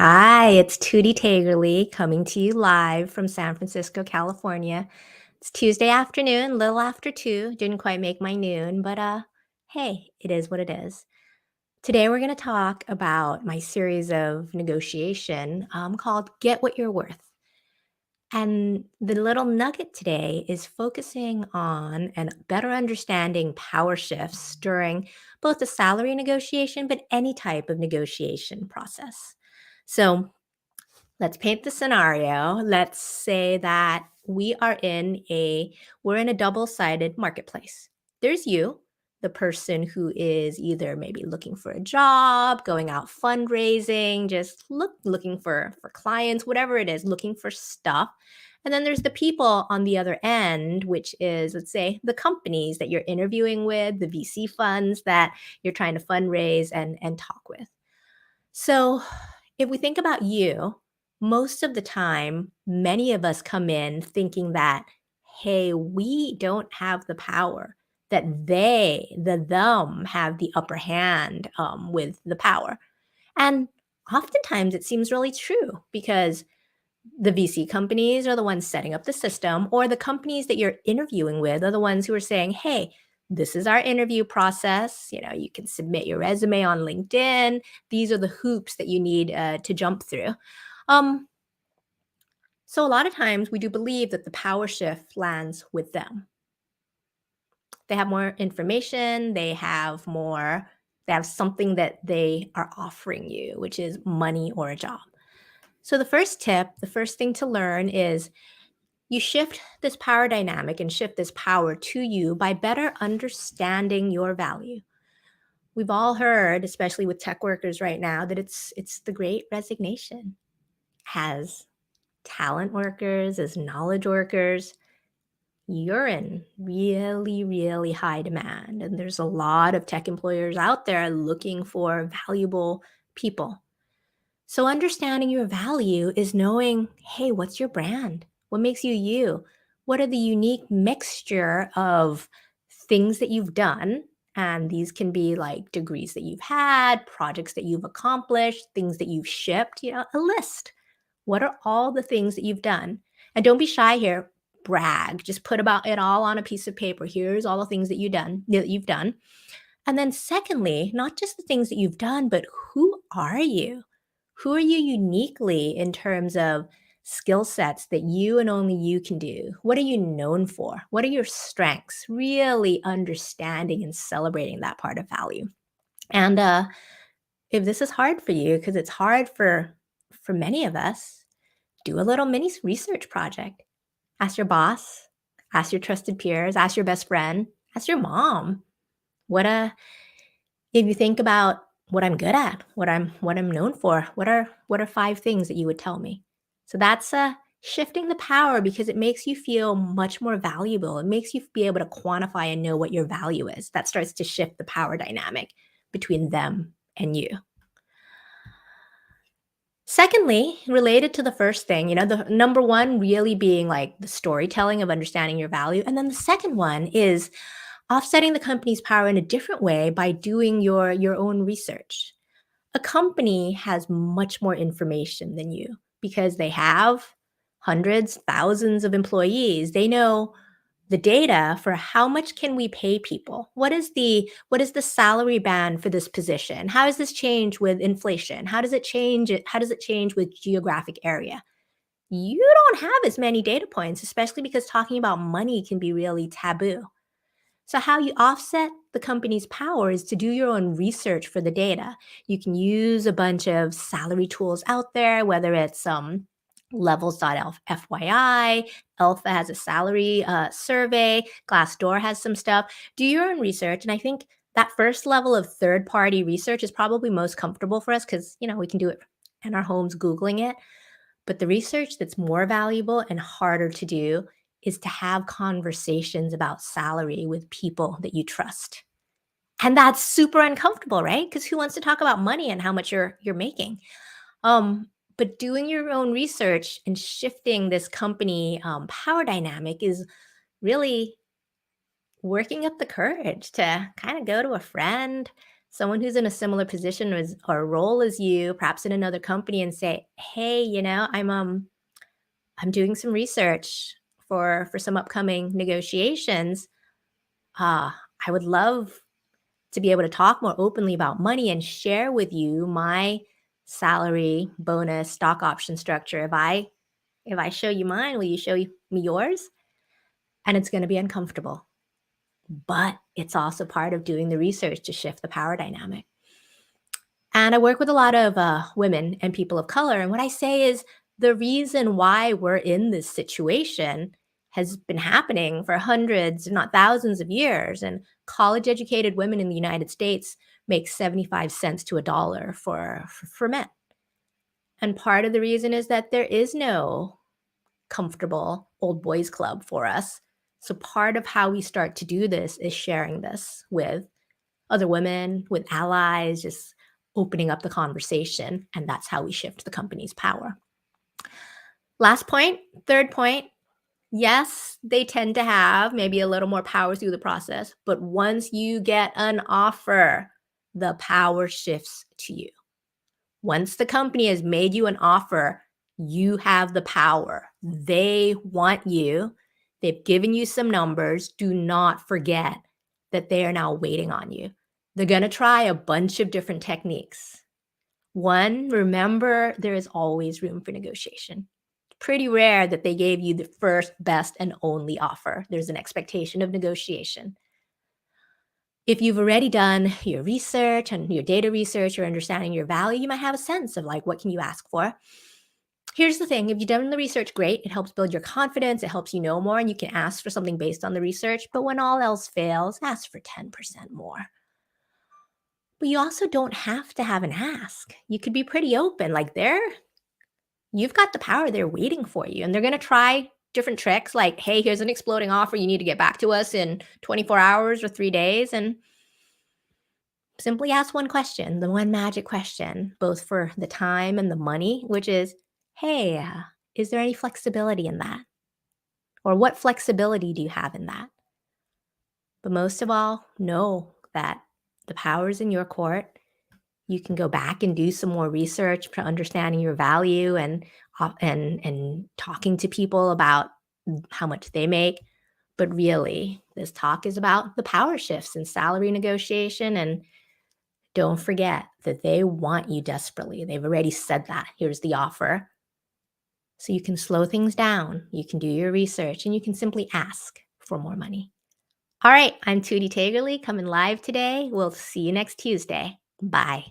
Hi, it's Tootie Tagerly coming to you live from San Francisco, California. It's Tuesday afternoon, little after 2. Didn't quite make my noon, but hey, it is what it is. Today we're going to talk about my series of negotiation called Get What You're Worth. And the little nugget today is focusing on and better understanding power shifts during both the salary negotiation, but any type of negotiation process. So, let's paint the scenario. Let's say that we're in a double-sided marketplace. There's you, the person who is either maybe looking for a job, going out fundraising, just looking for clients, whatever it is, looking for stuff. And then there's the people on the other end, which is, let's say, the companies that you're interviewing with, the VC funds that you're trying to fundraise and talk with. So, if we think about you, most of the time, many of us come in thinking that, hey, we don't have the power, that them have the upper hand with the power. And oftentimes it seems really true because the VC companies are the ones setting up the system, or the companies that you're interviewing with are the ones who are saying, hey, this is our interview process. You can submit your resume on LinkedIn. These are the hoops that you need to jump through. Um, so, a lot of times we do believe that the power shift lands with them. They have more information, they have something that they are offering you, which is money or a job. So, the first thing to learn is you shift this power dynamic and shift this power to you by better understanding your value. We've all heard, especially with tech workers right now, that it's the great resignation. As talent workers, as knowledge workers, you're in really, really high demand. And there's a lot of tech employers out there looking for valuable people. So understanding your value is knowing, hey, what's your brand? What makes you you? What are the unique mixture of things that you've done? And these can be like degrees that you've had, projects that you've accomplished, things that you've shipped, a list. What are all the things that you've done? And don't be shy here. Brag. Just put about it all on a piece of paper. Here's all the things that you've done. And then secondly, not just the things that you've done, but who are you? Who are you uniquely in terms of skill sets that you and only you can do? What are you known for? What are your strengths? Really understanding and celebrating that part of value. And if this is hard for you, because it's hard for many of us, do a little mini research project. Ask your boss, ask your trusted peers, ask your best friend, ask your mom. What a If you think about what I'm good at, what I'm known for, what are 5 things that you would tell me? So that's, shifting the power because it makes you feel much more valuable. It makes you be able to quantify and know what your value is. That starts to shift the power dynamic between them and you. Secondly, related to the first thing, the number 1 really being, like, the storytelling of understanding your value, and then the second one is offsetting the company's power in a different way by doing your own research. A company has much more information than you because they have hundreds, thousands of employees. They know the data for how much can we pay people? What is the salary band for this position? How does this change with inflation? How does it change with geographic area? You don't have as many data points, especially because talking about money can be really taboo. So, how you offset the company's power is to do your own research for the data. You can use a bunch of salary tools out there, whether it's levels.fyi, Alpha has a salary survey, Glassdoor has some stuff. Do your own research. And I think that first level of third party research is probably most comfortable for us because, we can do it in our homes, Googling it. But the research that's more valuable and harder to do is to have conversations about salary with people that you trust. And that's super uncomfortable, right? Because who wants to talk about money and how much you're making? But doing your own research and shifting this company power dynamic is really working up the courage to kind of go to a friend, Someone who's in a similar position as or role as you, perhaps in another company, and say, "Hey, I'm doing some research for some upcoming negotiations. I would love to be able to talk more openly about money and share with you my salary, bonus, stock option structure. If I show you mine, will you show me yours?" And it's going to be uncomfortable, but it's also part of doing the research to shift the power dynamic. And I work with a lot of women and people of color. And what I say is the reason why we're in this situation has been happening for hundreds, if not thousands of years. And college educated women in the United States make 75 cents to a dollar for men. And part of the reason is that there is no comfortable old boys club for us. So part of how we start to do this is sharing this with other women, with allies, just opening up the conversation. And that's how we shift the company's power. Last point, third point. Yes, they tend to have maybe a little more power through the process, but once you get an offer, the power shifts to you. Once the company has made you an offer, you have the power. They want you. They've given you some numbers. Do not forget that they are now waiting on you. They're going to try a bunch of different techniques. One, remember there is always room for negotiation. Pretty rare that they gave you the first, best, and only offer. There's an expectation of negotiation. If you've already done your research and your data research, you're understanding your value, you might have a sense of like, what can you ask for? Here's the thing, if you've done the research, great. It helps build your confidence. It helps you know more, and you can ask for something based on the research. But when all else fails, ask for 10% more. But you also don't have to have an ask. You could be pretty open. Like you've got the power. They're waiting for you. And they're going to try different tricks like, hey, here's an exploding offer. You need to get back to us in 24 hours or 3 days. And simply ask one question, the one magic question, both for the time and the money, which is, hey, is there any flexibility in that? Or what flexibility do you have in that? But most of all, know that the power is in your court. You can go back and do some more research for understanding your value and talking to people about how much they make. But really, this talk is about the power shifts in salary negotiation. And don't forget that they want you desperately. They've already said that. Here's the offer. So you can slow things down. You can do your research and you can simply ask for more money. All right, I'm Tootie Tagerly coming live today. We'll see you next Tuesday. Bye.